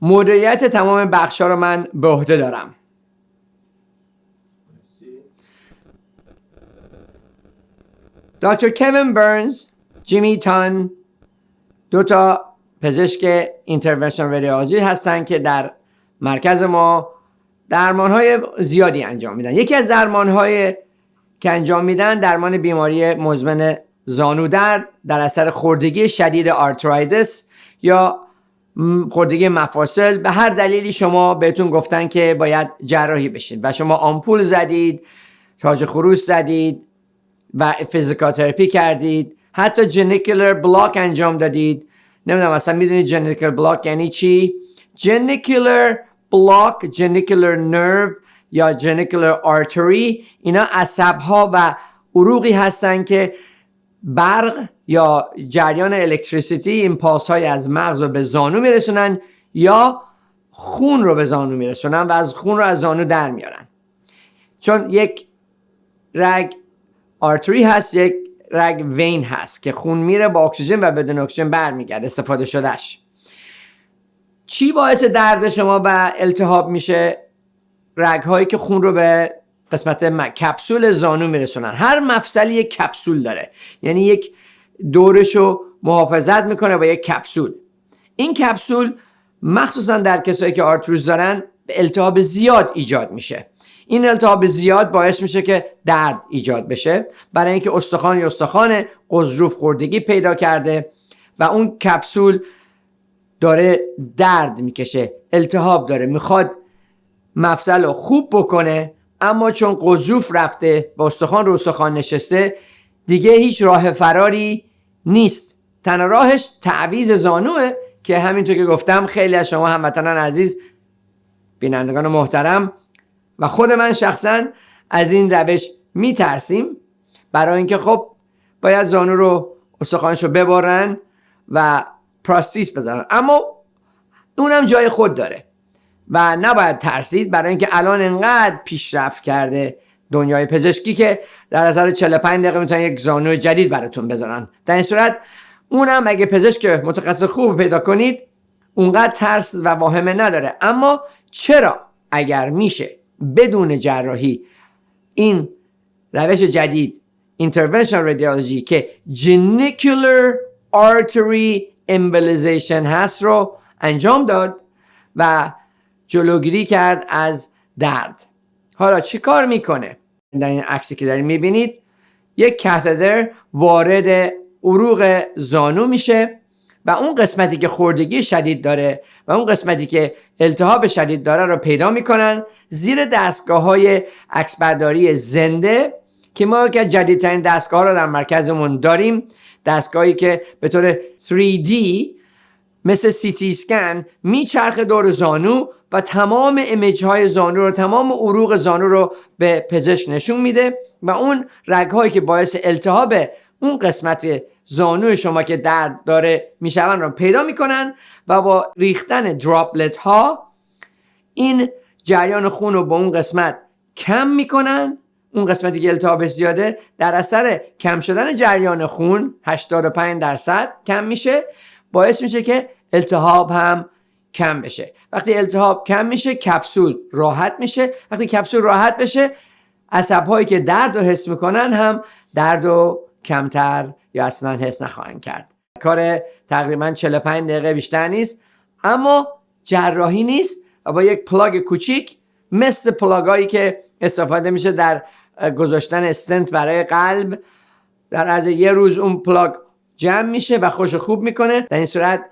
مدیریت تمام بخش‌ها رو من به عهده دارم. دکتر کوین برنز، جیمی تان، دو تا پزشک اینترونشنال رادیولوژی هستن که در مرکز ما درمان‌های زیادی انجام میدن. یکی از درمان‌های که انجام میدن درمان بیماری مزمن زانو درد در اثر خوردگی شدید آرترایتس یا خوردگی مفاصل. به هر دلیلی شما بهتون گفتن که باید جراحی بشید و شما آمپول زدید، تاج خروس زدید و فیزیکاتراپی کردید، حتی جنیکولر بلاک انجام دادید. نمیدونم اصلا میدونید جنیکولر بلاک یعنی چی؟ جنیکولر بلاک، جنیکولر نرو یا جنیکولر آرتری، اینا عصب‌ها و عروقی هستن که برق یا جریان الکتریسیتی، ایمپالس های از مغز رو به زانو میرسونن یا خون رو به زانو میرسونن و از خون رو از زانو در میارن. چون یک رگ آرتری هست، یک رگ وین هست که خون میره با اکسیژن و بدون اکسیژن برمیگرده استفاده شدهش. چی باعث درد شما و التهاب میشه؟ رگ هایی که خون رو به قسمت کپسول زانو میرسونن. هر مفصلی یک کپسول داره، یعنی یک دورشو محافظت میکنه با یک کپسول. این کپسول مخصوصا در کسایی که آرتروز دارن به التهاب زیاد ایجاد میشه. این التهاب زیاد باعث میشه که درد ایجاد بشه، برای اینکه استخوان یا استخوان غضروف خوردگی پیدا کرده و اون کپسول داره درد میکشه، التهاب داره، میخواد مفصل رو خوب بکنه، اما چون غضروف رفته با استخوان رو استخوان نشسته، دیگه هیچ راه فراری نیست. تنها راهش تعویض زانوه که همینطور که گفتم خیلی از شما هموطنان عزیز، بینندگان محترم و خود من شخصا از این روش میترسیم، برای اینکه خب باید زانو رو استخوانش رو ببرن و پراستیس بزنن، اما اونم جای خود داره و نباید ترسید، برای اینکه الان انقدر پیشرفت کرده دنیای پزشکی که در اثر 45 دقیقه میتونن یک زانو جدید براتون بذارن. در این صورت اونم اگه پزشک متخصص خوب پیدا کنید اونقدر ترس و واهمه نداره. اما چرا اگر میشه بدون جراحی این روش جدید اینترونشنال رادیولوژی که Genicular Artery Embolization هست رو انجام داد و جلوگیری کرد از درد. حالا چی کار میکنه؟ در این عکسی که دارید میبینید یک کاتتر وارد عروق زانو میشه و اون قسمتی که خوردگی شدید داره و اون قسمتی که التهاب شدید داره رو پیدا میکنن زیر دستگاه های عکسبرداری زنده که ما که جدیدترین دستگاه رو در مرکزمون داریم، دستگاهی که به طور 3D مثل CT سکن میچرخه دور زانو و تمام ایمیج های زانو رو، تمام عروق زانو رو به پزشک نشون میده و اون رگ هایی که باعث التهاب اون قسمت زانو شما که درد داره میشون رو پیدا میکنن و با ریختن دراپلت ها این جریان خون رو با اون قسمت کم میکنن. اون قسمتی که التهابش زیاده در اثر کم شدن جریان خون 85% کم میشه، باعث میشه که التهاب هم کم بشه. وقتی التهاب کم میشه کپسول راحت میشه. وقتی کپسول راحت بشه عصب‌هایی که درد رو حس میکنن هم درد رو کمتر یا اصلا حس نخواهند کرد. کار تقریبا 45 دقیقه بیشتر نیست، اما جراحی نیست و با یک پلاگ کوچیک مثل پلاگایی که استفاده میشه در گذاشتن استنت برای قلب، در عرض یه روز اون پلاگ جمع میشه و خوش خوب میکنه. در این صورت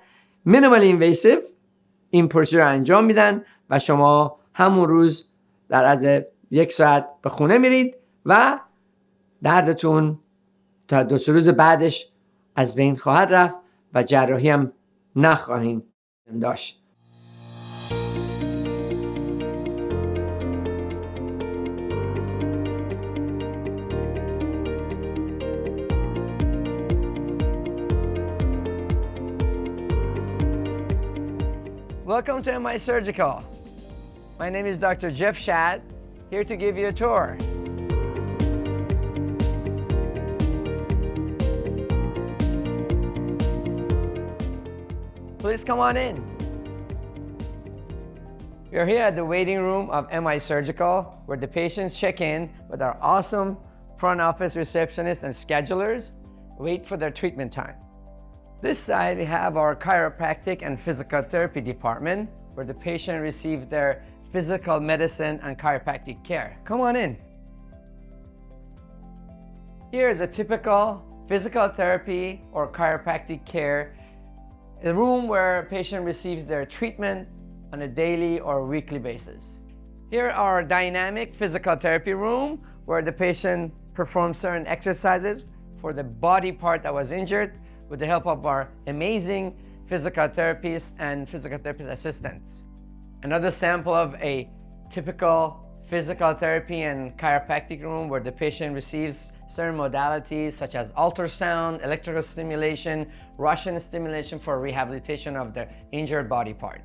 مینیمال اینویسیو این پروسیجر انجام میدن و شما همون روز در عرض 1 ساعت به خونه میرید و دردتون تا 2 روز بعدش از بین خواهد رفت و جراحی هم نخواهید داشت. Welcome to MI Surgical. My name is Dr. Jeff Shad, here to give you a tour. Please come on in. We are here at the waiting room of MI Surgical, where the patients check in with our awesome front office receptionists and schedulers, wait for their treatment time. This side, we have our chiropractic and physical therapy department, where the patient receives their physical medicine and chiropractic care. Come on in. Here is a typical physical therapy or chiropractic care, a room where a patient receives their treatment on a daily or weekly basis. Here are our dynamic physical therapy room, where the patient performs certain exercises for the body part that was injured with the help of our amazing physical therapists and physical therapist assistants. Another sample of a typical physical therapy and chiropractic room, where the patient receives certain modalities such as ultrasound, electrical stimulation, Russian stimulation for rehabilitation of the injured body part.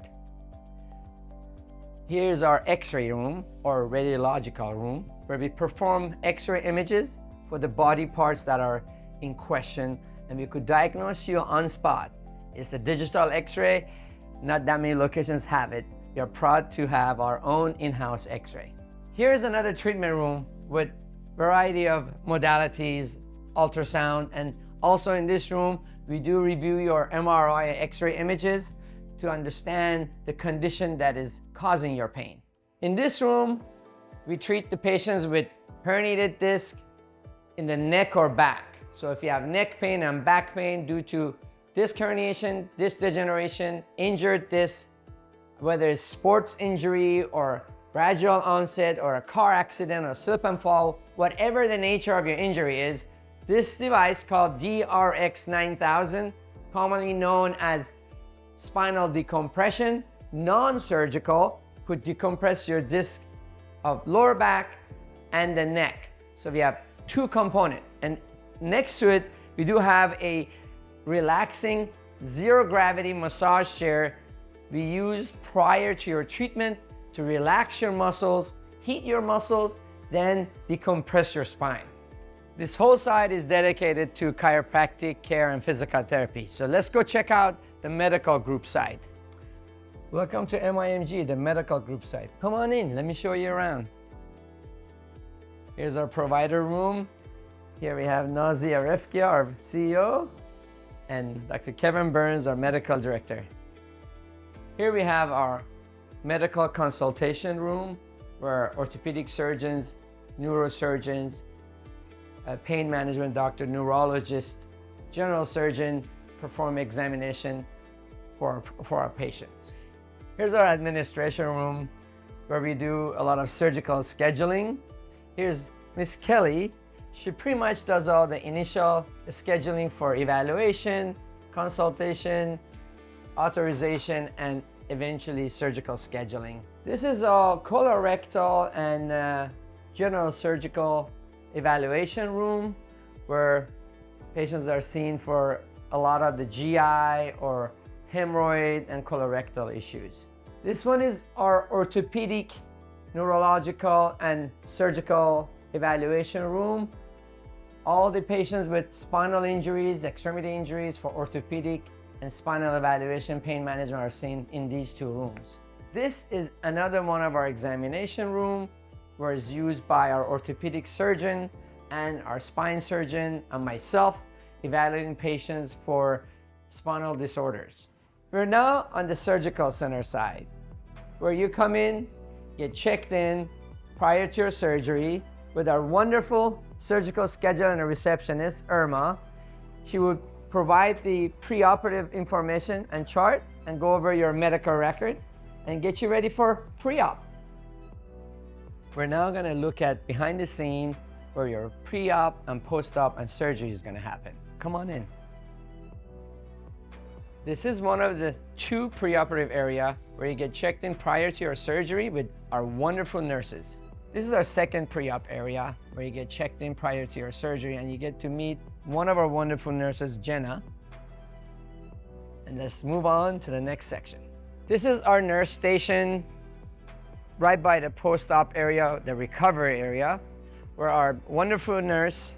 Here's our X-ray room or radiological room, where we perform X-ray images for the body parts that are in question, and we could diagnose you on spot. It's a digital X-ray. Not that many locations have it. We are proud to have our own in-house X-ray. Here's another treatment room with variety of modalities, ultrasound, and also in this room, we do review your MRI X-ray images to understand the condition that is causing your pain. In this room, we treat the patients with herniated disc in the neck or back. So if you have neck pain and back pain due to disc herniation, disc degeneration, injured disc, whether it's sports injury or gradual onset or a car accident or slip and fall, whatever the nature of your injury is, this device called DRX9000, commonly known as spinal decompression, non-surgical, could decompress your disc of lower back and the neck. So we have two components, and next to it, we do have a relaxing zero gravity massage chair we use prior to your treatment to relax your muscles, heat your muscles, then decompress your spine. This whole side is dedicated to chiropractic care and physical therapy. So let's go check out the medical group side. Welcome to MIMG, the medical group side. Come on in, let me show you around. Here's our provider room. Here we have Nazi Arefkia, our CEO, and Dr. Kevin Burns, our medical director. Here we have our medical consultation room, where orthopedic surgeons, neurosurgeons, pain management doctor, neurologist, general surgeon perform examination for our patients. Here's our administration room, where we do a lot of surgical scheduling. Here's Miss Kelly. She pretty much does all the initial scheduling for evaluation, consultation, authorization, and eventually surgical scheduling. This is a colorectal and general surgical evaluation room, where patients are seen for a lot of the GI or hemorrhoid and colorectal issues. This one is our orthopedic, neurological, and surgical evaluation room. All the patients with spinal injuries, extremity injuries for orthopedic and spinal evaluation, pain management are seen in these two rooms. This is another one of our examination room, where it's used by our orthopedic surgeon and our spine surgeon and myself, evaluating patients for spinal disorders. We're now on the surgical center side, where you come in, get checked in prior to your surgery with our wonderful surgical scheduler and a receptionist, Irma. She would provide the preoperative information and chart and go over your medical record and get you ready for pre-op. We're now going to look at behind the scene where your pre-op and post-op and surgery is going to happen. Come on in. This is one of the two preoperative areas where you get checked in prior to your surgery with our wonderful nurses. This is our second pre-op area where you get checked in prior to your surgery, and you get to meet one of our wonderful nurses, Jenna. And let's move on to the next section. This is our nurse station right by the post-op area, the recovery area, where our wonderful nurse,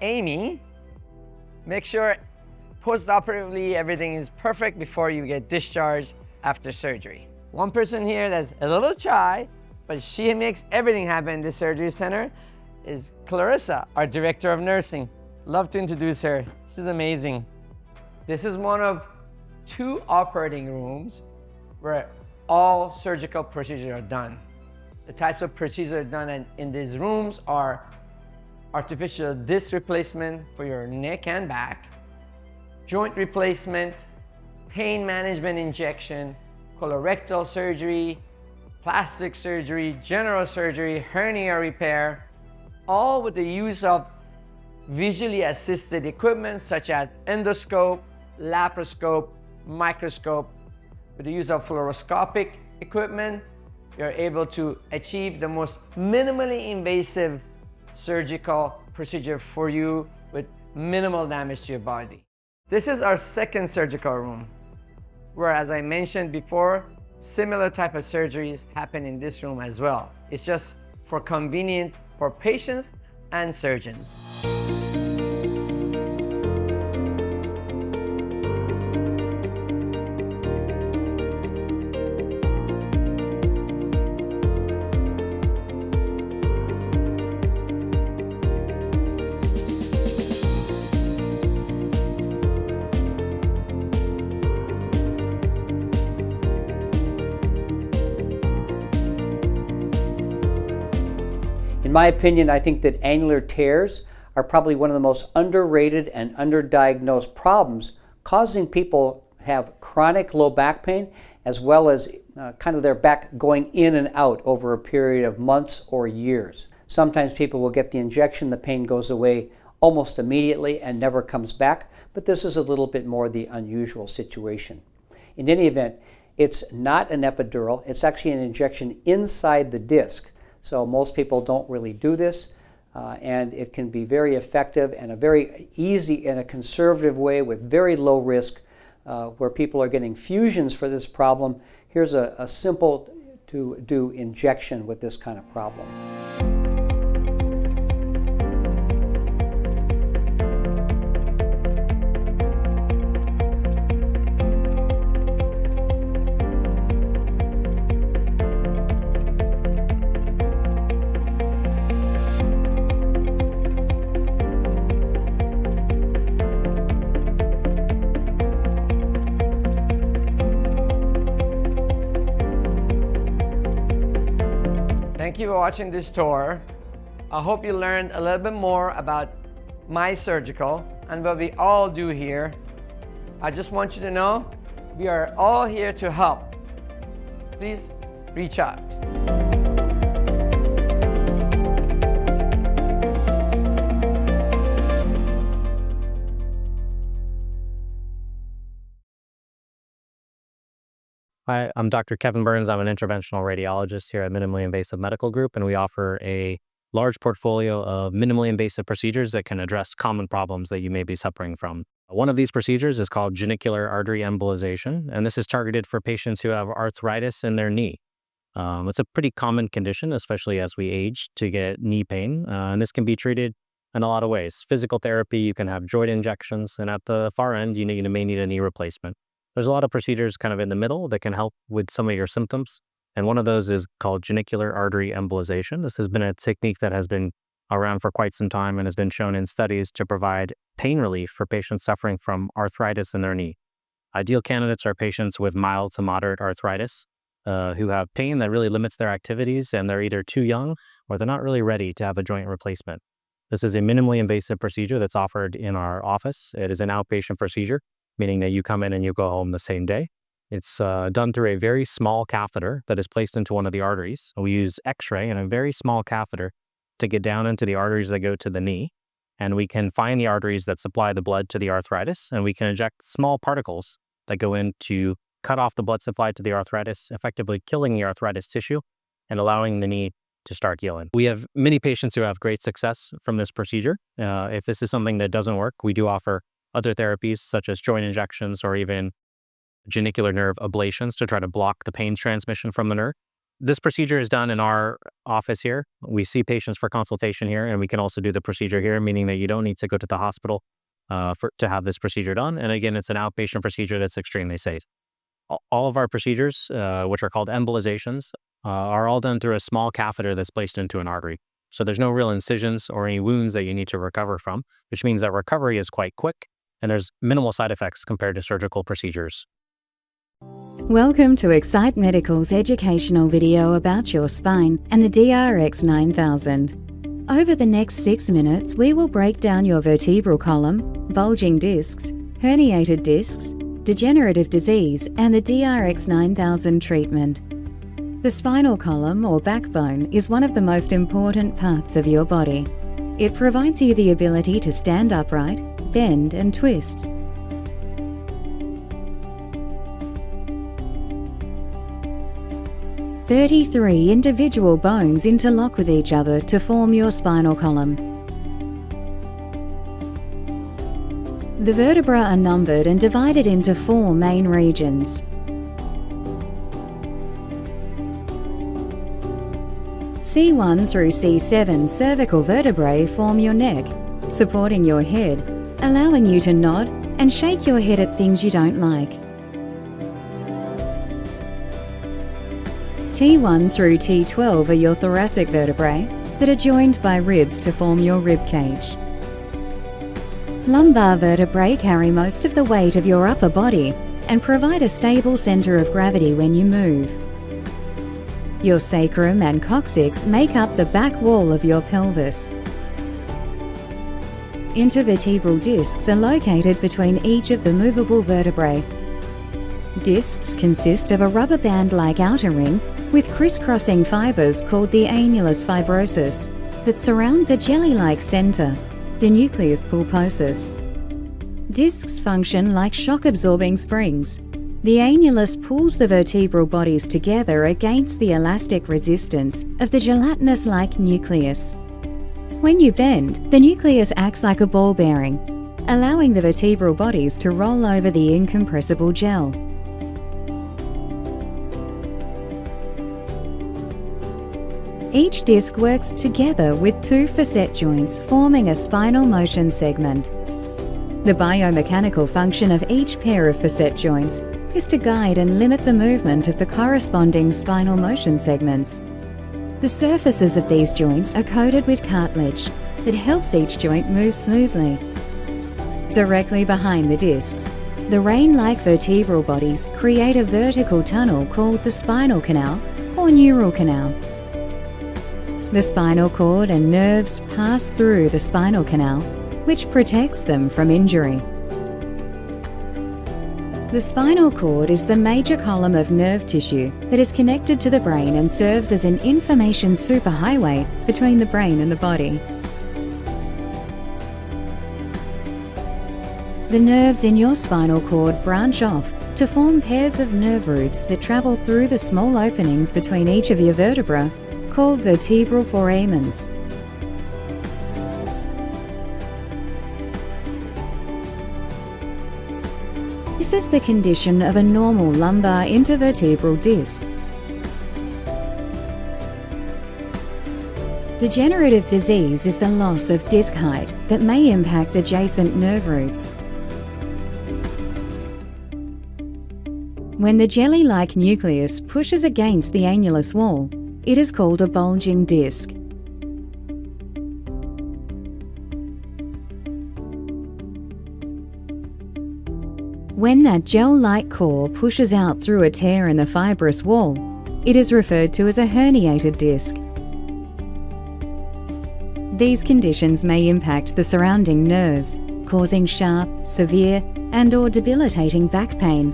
Amy, makes sure post-operatively everything is perfect before you get discharged after surgery. One person here that's a little shy, but she makes everything happen in the surgery center is Clarissa, our director of nursing. Love to introduce her. She's amazing. This is one of 2 operating rooms where all surgical procedures are done. The types of procedures done in these rooms are artificial disc replacement for your neck and back, joint replacement, pain management injection, colorectal surgery, plastic surgery, general surgery, hernia repair, all with the use of visually assisted equipment such as endoscope, laparoscope, microscope. With the use of fluoroscopic equipment, you're able to achieve the most minimally invasive surgical procedure for you with minimal damage to your body. This is our second surgical room, where, as I mentioned before, similar type of surgeries happen in this room as well. It's just for convenience for patients and surgeons. In my opinion, I think that annular tears are probably one of the most underrated and underdiagnosed problems, causing people have chronic low back pain as well as kind of their back going in and out over a period of months or years. Sometimes people will get the injection, the pain goes away almost immediately and never comes back, but this is a little bit more the unusual situation. In any event, it's not an epidural, it's actually an injection inside the disc. So most people don't really do this, and it can be very effective and a very easy and a conservative way with very low risk where people are getting fusions for this problem. Here's a simple to do injection with this kind of problem. Thank you for watching this tour. I hope you learned a little bit more about my surgical and what we all do here. I just want you to know we are all here to help. Please reach out. Hi, I'm Dr. Kevin Burns. I'm an interventional radiologist here at Minimally Invasive Medical Group, and we offer a large portfolio of minimally invasive procedures that can address common problems that you may be suffering from. One of these procedures is called genicular artery embolization, and this is targeted for patients who have arthritis in their knee. It's a pretty common condition, especially as we age, to get knee pain, and this can be treated in a lot of ways. Physical therapy, you can have joint injections, and at the far end, you may need a knee replacement. There's a lot of procedures kind of in the middle that can help with some of your symptoms. And one of those is called genicular artery embolization. This has been a technique that has been around for quite some time and has been shown in studies to provide pain relief for patients suffering from arthritis in their knee. Ideal candidates are patients with mild to moderate arthritis who have pain that really limits their activities, and they're either too young or they're not really ready to have a joint replacement. This is a minimally invasive procedure that's offered in our office. It is an outpatient procedure, meaning that you come in and you go home the same day. It's done through a very small catheter that is placed into one of the arteries. We use X-ray and a very small catheter to get down into the arteries that go to the knee. And we can find the arteries that supply the blood to the arthritis, and we can inject small particles that go in to cut off the blood supply to the arthritis, effectively killing the arthritis tissue and allowing the knee to start healing. We have many patients who have great success from this procedure. If this is something that doesn't work, we do offer other therapies such as joint injections or even genicular nerve ablations to try to block the pain transmission from the nerve. This procedure is done in our office here. We see patients for consultation here, and we can also do the procedure here, meaning that you don't need to go to the hospital to have this procedure done. And again, it's an outpatient procedure that's extremely safe. All of our procedures, which are called embolizations, are all done through a small catheter that's placed into an artery. So there's no real incisions or any wounds that you need to recover from, which means that recovery is quite quick and there's minimal side effects compared to surgical procedures. Welcome to Excite Medical's educational video about your spine and the DRX 9000. Over the next 6 minutes, we will break down your vertebral column, bulging discs, herniated discs, degenerative disease, and the DRX 9000 treatment. The spinal column or backbone is one of the most important parts of your body. It provides you the ability to stand upright, bend, and twist. "33 individual bones interlock with each other to form your spinal column. The vertebrae are numbered and divided into 4 main regions. C1 through C7 cervical vertebrae form your neck, supporting your head, allowing you to nod and shake your head at things you don't like. T1 through T12 are your thoracic vertebrae that are joined by ribs to form your rib cage. Lumbar vertebrae carry most of the weight of your upper body and provide a stable centre of gravity when you move. Your sacrum and coccyx make up the back wall of your pelvis. Intervertebral discs are located between each of the movable vertebrae. Discs consist of a rubber band-like outer ring with crisscrossing fibres called the annulus fibrosus that surrounds a jelly-like centre, the nucleus pulposus. Discs function like shock-absorbing springs. The annulus pulls the vertebral bodies together against the elastic resistance of the gelatinous-like nucleus. When you bend, the nucleus acts like a ball bearing, allowing the vertebral bodies to roll over the incompressible gel. Each disc works together with 2 facet joints forming a spinal motion segment. The biomechanical function of each pair of facet joints is to guide and limit the movement of the corresponding spinal motion segments. The surfaces of these joints are coated with cartilage that helps each joint move smoothly. Directly behind the discs, the rain-like vertebral bodies create a vertical tunnel called the spinal canal or neural canal. The spinal cord and nerves pass through the spinal canal, which protects them from injury. The spinal cord is the major column of nerve tissue that is connected to the brain and serves as an information superhighway between the brain and the body. The nerves in your spinal cord branch off to form pairs of nerve roots that travel through the small openings between each of your vertebrae, called vertebral foramens. This is the condition of a normal lumbar intervertebral disc. Degenerative disease is the loss of disc height that may impact adjacent nerve roots. When the jelly-like nucleus pushes against the annulus wall, it is called a bulging disc. When that gel-like core pushes out through a tear in the fibrous wall, it is referred to as a herniated disc. These conditions may impact the surrounding nerves, causing sharp, severe, and/or debilitating back pain.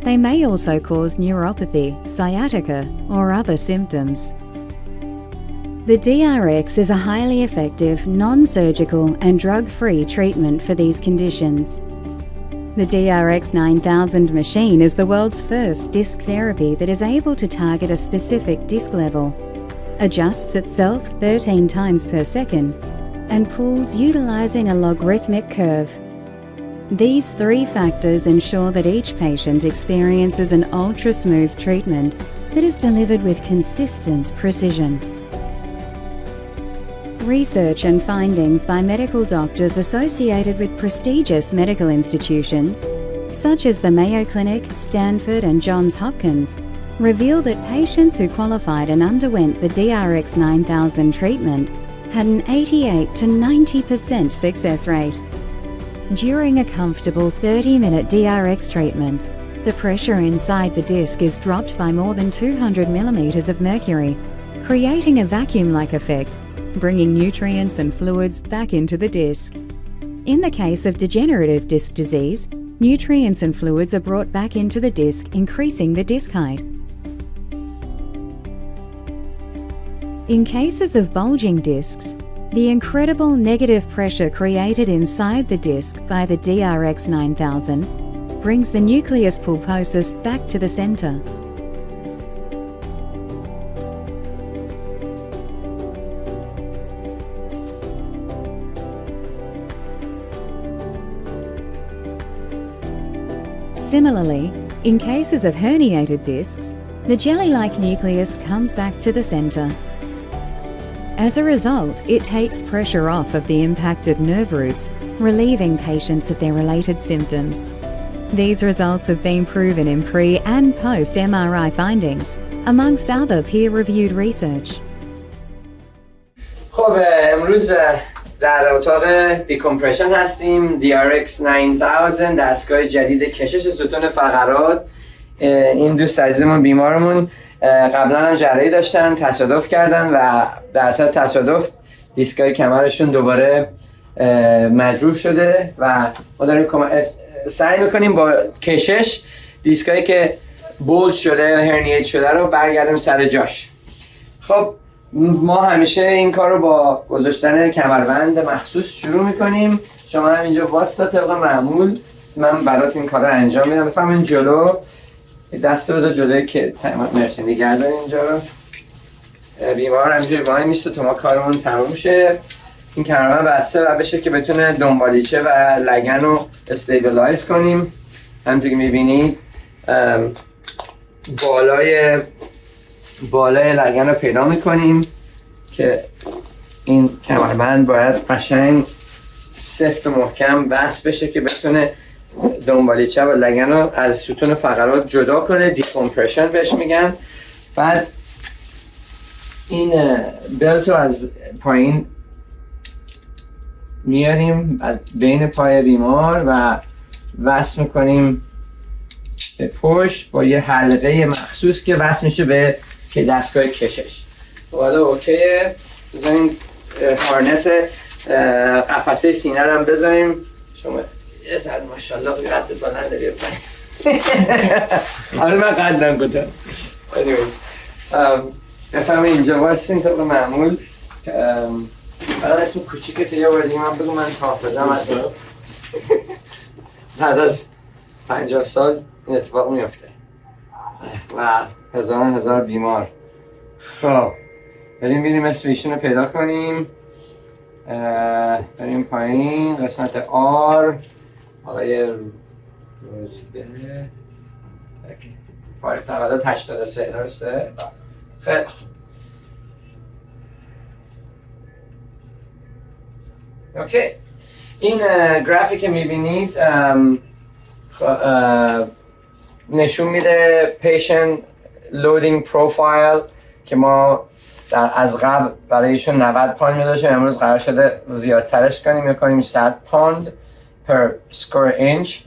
They may also cause neuropathy, sciatica, or other symptoms. The DRX is a highly effective, non-surgical and drug-free treatment for these conditions. The DRX 9000 machine is the world's first disc therapy that is able to target a specific disc level, adjusts itself 13 times per second, and pulls utilizing a logarithmic curve. These 3 factors ensure that each patient experiences an ultra-smooth treatment that is delivered with consistent precision. Research and findings by medical doctors associated with prestigious medical institutions such as the Mayo Clinic, Stanford, and Johns Hopkins, reveal that patients who qualified and underwent the DRX 9000 treatment had an 88 to 90% success rate. During a comfortable 30-minute DRX treatment, the pressure inside the disc is dropped by more than 200 millimeters of mercury, creating a vacuum-like effect, bringing nutrients and fluids back into the disc. In the case of degenerative disc disease, nutrients and fluids are brought back into the disc, increasing the disc height. In cases of bulging discs, the incredible negative pressure created inside the disc by the DRX 9000 brings the nucleus pulposus back to the center. Similarly, in cases of herniated discs, the jelly-like nucleus comes back to the center. As a result, it takes pressure off of the impacted nerve roots, relieving patients of their related symptoms. These results have been proven in pre- and post-MRI findings, amongst other peer-reviewed research. خب امروز در اتاق دیکمپرشن هستیم. DRX 9000 دستگاه جدید کشش ستون فقرات. این دوست عزیزمون بیمارمون قبلا هم جراحی داشتن، تصادف کردن و در اثر تصادف دیسکای کمرشون دوباره مجروح شده و ما داریم سعی میکنیم با کشش دیسکایی که بولد شده، هرنیت شده رو برگردیم سر جاش. خب ما همیشه این کار رو با گذاشتن کمربند مخصوص شروع میکنیم. شما هم اینجا واسطه طبق معمول من برات این کار رو انجام میدم. بفهمین جلو دست بذار جلوی که مرسی نگردن اینجا رو. بیمار همینجوری وای میسته تا ما کارمون تموم شه. این کمربند بسته و بشه که بتونه دنبالیچه و لگن رو استیبلایز کنیم. همونطور که میبینید بالای لگن رو پیدا میکنیم که این کمربند باید قشنگ سفت و محکم وصل بشه که بتونه دنبالیچه و لگن رو از ستون فقرات جدا کنه. دیکمپرشن بهش میگن. بعد این بلت رو از پایین میاریم از بین پای بیمار و وصل میکنیم به پشت با یه حلقه مخصوص که وصل میشه به دستگاه کشش. حالا اوکیه. بذاریم هارنس قفسه سینه رو هم بذاریم. شما یه سر ماشاءالله قدت بلنده بیا پایین. حالا من قدرم کتم. بفهمه اینجا واسین طبق معمول. الان اسم کوچیکت یه بار دیگه من بگو من حافظم از بعد از 50 سال این اتفاق میفته و هزار بیمار. خب بریم بینیم اسم ایشون رو پیدا کنیم. بریم پایین قسمت آر آقای روزبه فارغ تولد 83 درسته؟ خیلی خوب. اوکی. این گرافی که میبینید نشون میده پیشنت لودینگ پروفایل که ما از قبل برایشون 90 پوند میذاشیم. امروز قرار شده زیادترش کنیم 100 پوند پر سکوئر اینچ.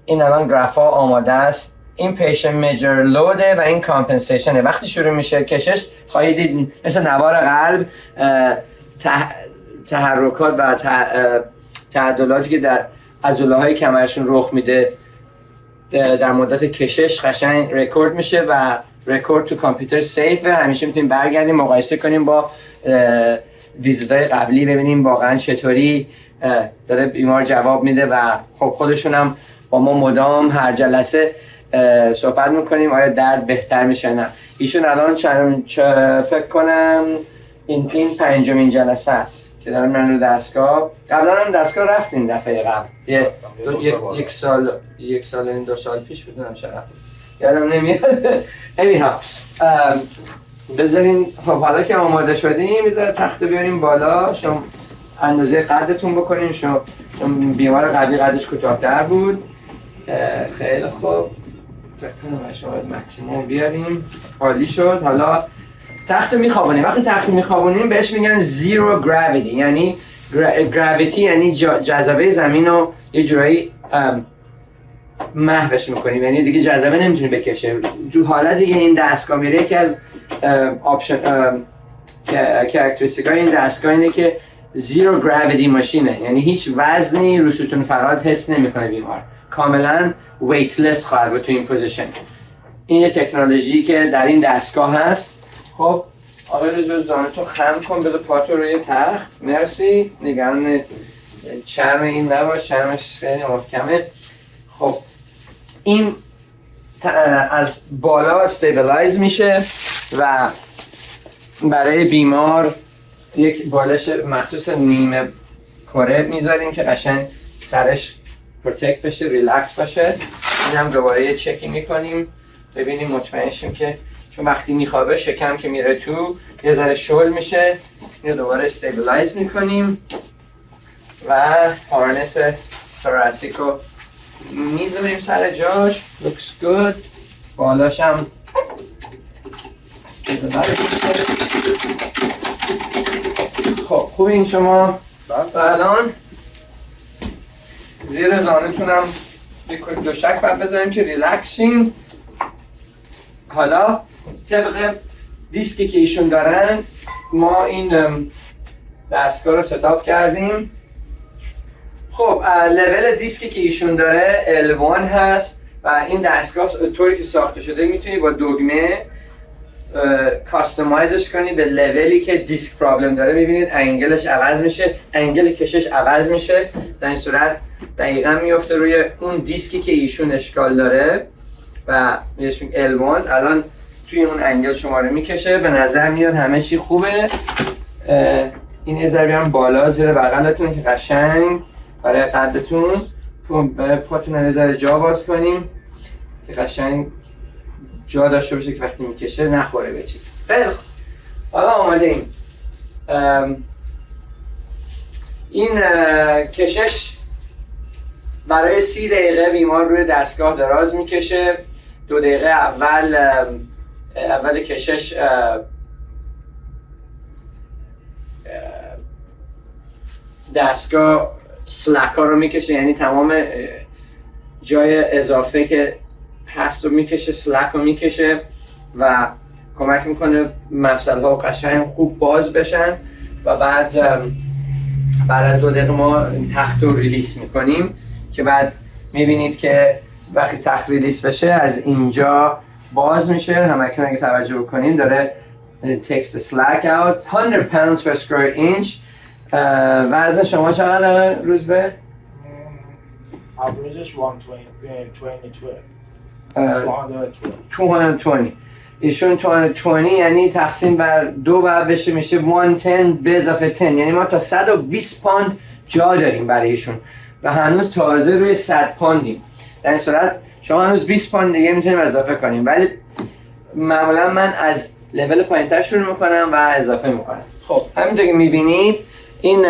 این الان گرافا آماده است. این پیشنت میجر لوده و این کامپنسیشنه. وقتی شروع میشه کشش خواهید دید مثل نوار قلب تحرکات و تعادلاتی که در عضله‌های کمرشون رخ میده در مدت کشش قشنگ رکورد میشه و رکورد تو کامپیوتر سیفه. همیشه میتونیم برگردیم مقایسه کنیم با ویزیت‌های قبلی ببینیم واقعا چطوری داره بیمار جواب میده و خب خودشون هم با ما مدام هر جلسه صحبت میکنیم آیا درد بهتر میشه نه. ایشون الان فکر کنم این پنجمین جلسه است که دارم من رو دستگاه. قبلا هم دستگاه رفتیم دفعه قبل یک سال این 2 سال پیش بدونم چرا یادم نمیاد. بذارین خب حالا که آماده شدیم بذار تخت بیاریم بالا. شما اندازه قدتون بکنین. شما بیمار قبلی قدش کوتاه‌تر بود خیلی خوب، فکر کنم شما باید مکسیموم بیاریم. عالی شد. حالا تخت میخوابونیم. وقتی تخت میخوابونیم بهش میگن زیرو گراویتی، یعنی گراویتی یعنی جاذبه زمین رو یه جورایی محوش میکنیم، یعنی دیگه جاذبه نمیتونه بکشه. تو حالا دیگه این دستگاه میره، یکی از کاراکتریستیکای این دستگاه اینه که زیرو گراویتی ماشینه، یعنی هیچ وزنی رو ستون فرات حس نمیکنه بیمار، کاملا ویتلس خواهد بود تو این پوزیشن. این یه تکنولوژی که در این دستگاه هست. خب آقای روزبه زانوتو خم کن، بذار پاتو روی تخت. مرسی. نگران چرم این نباش، چرمش خیلی محکمه. خب این از بالا استیبلایز میشه و برای بیمار یک بالش مخصوص نیمه کره میذاریم که قشنگ سرش پروتکت بشه، ریلکس باشه. این هم دوباره یه چکی میکنیم ببینیم مطمئن شیم که، چون وقتی میخوابه شکم که میره تو یه ذره شل میشه. اینو دوباره استیبلایز میکنیم و هارنس توراسیک رو میذاریم سر جاش. looks good. بالاش هم استیبلایز میشه. خب خوب این شما الان زیر زانوتونم دوشک باید بذاریم که ریلکس شین. حالا طبق دیسکی که ایشون دارن ما این دستگاه رو ستاپ کردیم. خب لول دیسکی که ایشون داره L1 هست و این دستگاه طوری که ساخته شده میتونی با دگمه کاستمایزش کنی به لولی که دیسک پرابلم داره. میبینید انگلش عوض میشه، انگل کشش عوض میشه، در این صورت دقیقا میفته روی اون دیسکی که ایشون اشکال داره و بهش میگه L1. الان توی اون انگل شماره میکشه، به نظر میاد همه چی خوبه. این یه ذره بیارم بالا زیر بغلتون که قشنگ برای قدتون. پاتون رو یه ذره جا باز کنیم که قشنگ جا داشته باشه که وقتی میکشه نخوره به چیز. خیلی خوب. حالا آماده ایم. این کشش برای 30 دقیقه بیمار روی دستگاه دراز میکشه. 2 دقیقه اول کشش دستگاه سلک ها رو میکشه، یعنی تمام جای اضافه که هست رو میکشه، سلک رو میکشه و کمک میکنه مفصل ها قشنگ خوب باز بشن و بعد از 2 دقیقه ما تخت رو ریلیس میکنیم که بعد میبینید که وقتی تخت ریلیس بشه از اینجا باز میشه. همکنون اگه توجه بکنین داره takes the slack out. 100 pounds per square inch. وزن شما چقدر روزبه؟ Averageش 220. ایشون 220 یعنی تقسیم بر 2 بعد بشه میشه 110 به اضافه 10، یعنی ما تا 120 پوند جا داریم برای ایشون و هنوز تازه روی 100 پوندیم. در این صورت شما هنوز 20 پوند دیگه میتونیم اضافه کنیم، ولی معمولا من از لول پایین‌تر شروع میکنم و اضافه میکنم. خب همینطور که میبینید این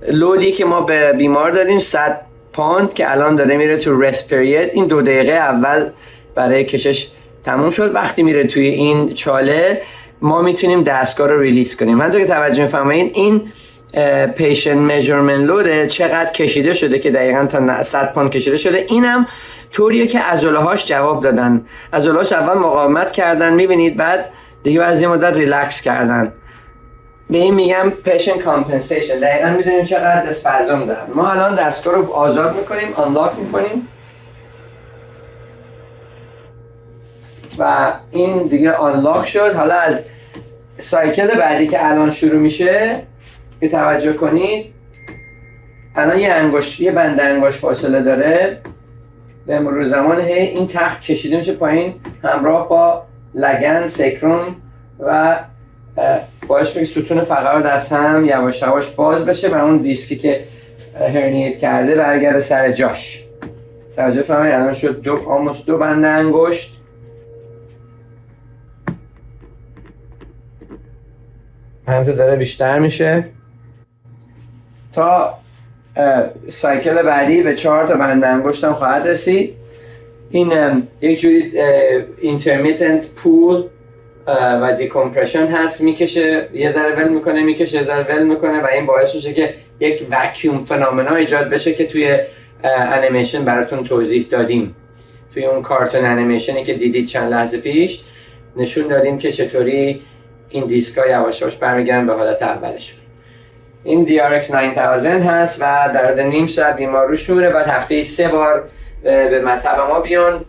لودی که ما به بیمار دادیم 100 پوند که الان داره میره تو رست پریود. این 2 دقیقه اول برای کشش تموم شد. وقتی میره توی این چاله ما میتونیم دستگاه رو ریلیز کنیم. من تو که توجه میفرمایید این پیشنت میجرمنت لوده چقدر کشیده شده که دقیقاً تا 100 پوند کشیده شده. اینم طوریه که عضله‌هاش جواب دادن. عضله‌هاش اول مقاومت کردن، میبینید، بعد دیگه بعد از یه مدت ریلکس کردن. به این میگم پیشنت کامپنسیشن. دقیقاً میدونیم چقدر اسپازم دارن. ما الان دستگاه رو آزاد میکنیم، آنلاک میکنیم و این دیگه آنلاک شد. حالا از سایکل بعدی که الان شروع میشه که توجه کنید الان یه بند انگشت فاصله داره. به مرور زمان این تخت کشیده میشه پایین همراه با لگن سکروم و باعث میشه ستون فقرات از هم یواش یواش باز بشه و اون دیسکی که هرنیت کرده برگرده سر جاش. توجه فرمایید الان شد almost 2 بند انگشت. همینطور داره بیشتر میشه تا سایکل بعدی به 4 تا بند انگشتم خواهد رسید. این یک جوری intermittent pull و دیکمپرشن هست، میکشه یه ذره ول میکنه، میکشه یه ذره ول میکنه و این باعث میشه که یک وکیوم فنومنا ایجاد بشه که توی انیمیشن براتون توضیح دادیم. توی اون کارتون انیمیشنی که دیدید چند لحظه پیش نشون دادیم که چطوری این دیسکا یواش یواش برمیگردن به حالت اولشون. این DRX 9000 هست و در نیم ساعت بیمار روش میمونه. بعد هفته 3 بار به مطب ما بیان